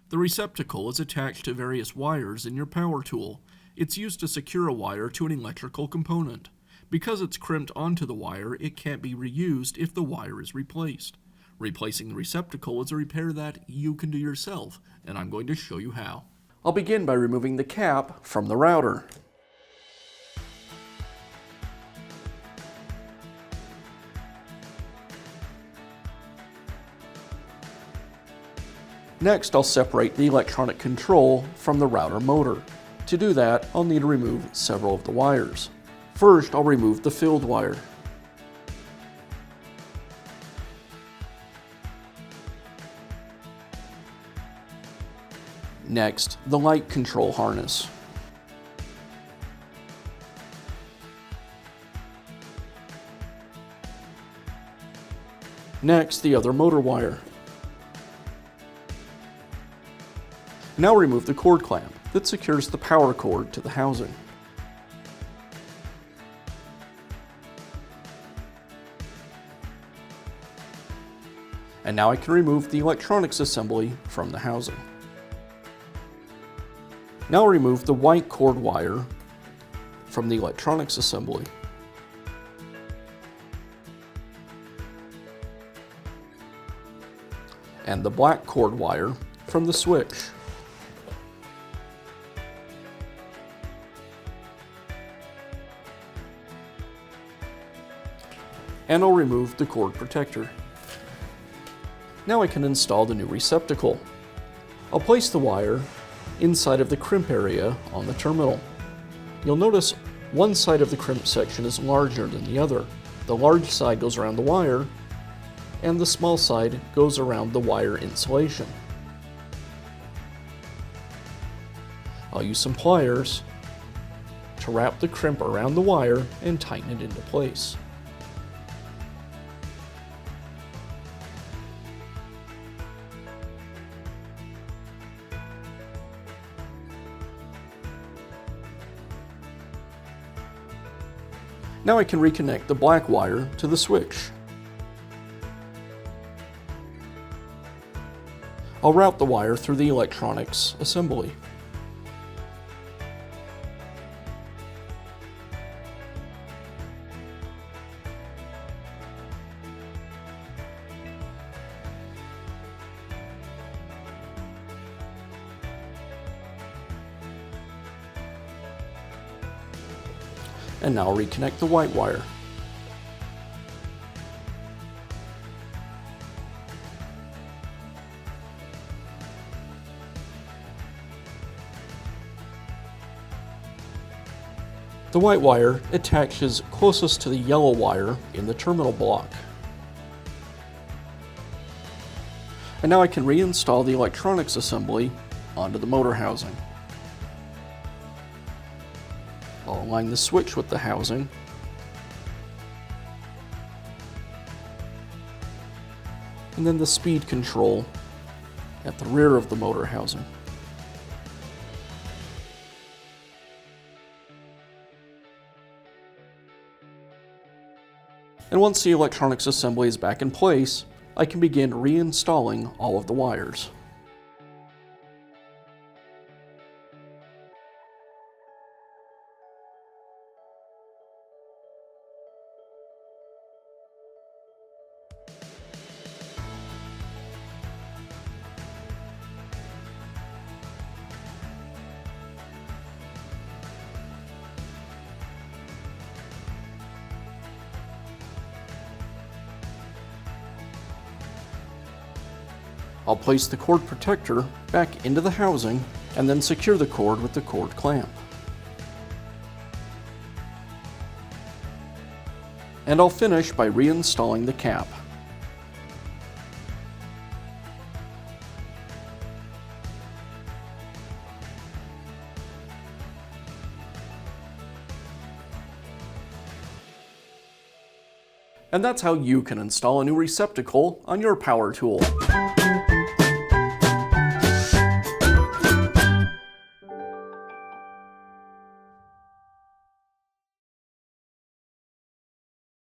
The receptacle is attached to various wires in your power tool. It's used to secure a wire to an electrical component. Because it's crimped onto the wire, it can't be reused if the wire is replaced. Replacing the receptacle is a repair that you can do yourself, and I'm going to show you how. I'll begin by removing the cap from the router. Next, I'll separate the electronic control from the router motor. To do that, I'll need to remove several of the wires. First, I'll remove the field wire. Next, the light control harness. Next, the other motor wire. Now remove the cord clamp that secures the power cord to the housing. And now I can remove the electronics assembly from the housing. Now I'll remove the white cord wire from the electronics assembly. And the black cord wire from the switch. And I'll remove the cord protector. Now I can install the new receptacle. I'll place the wire inside of the crimp area on the terminal. You'll notice one side of the crimp section is larger than the other. The large side goes around the wire, and the small side goes around the wire insulation. I'll use some pliers to wrap the crimp around the wire and tighten it into place. Now I can reconnect the black wire to the switch. I'll route the wire through the electronics assembly. And now I'll reconnect the white wire. The white wire attaches closest to the yellow wire in the terminal block. And now I can reinstall the electronics assembly onto the motor housing. I'll align the switch with the housing. And then the speed control at the rear of the motor housing. And once the electronics assembly is back in place, I can begin reinstalling all of the wires. I'll place the cord protector back into the housing and then secure the cord with the cord clamp. And I'll finish by reinstalling the cap. And that's how you can install a new receptacle on your power tool.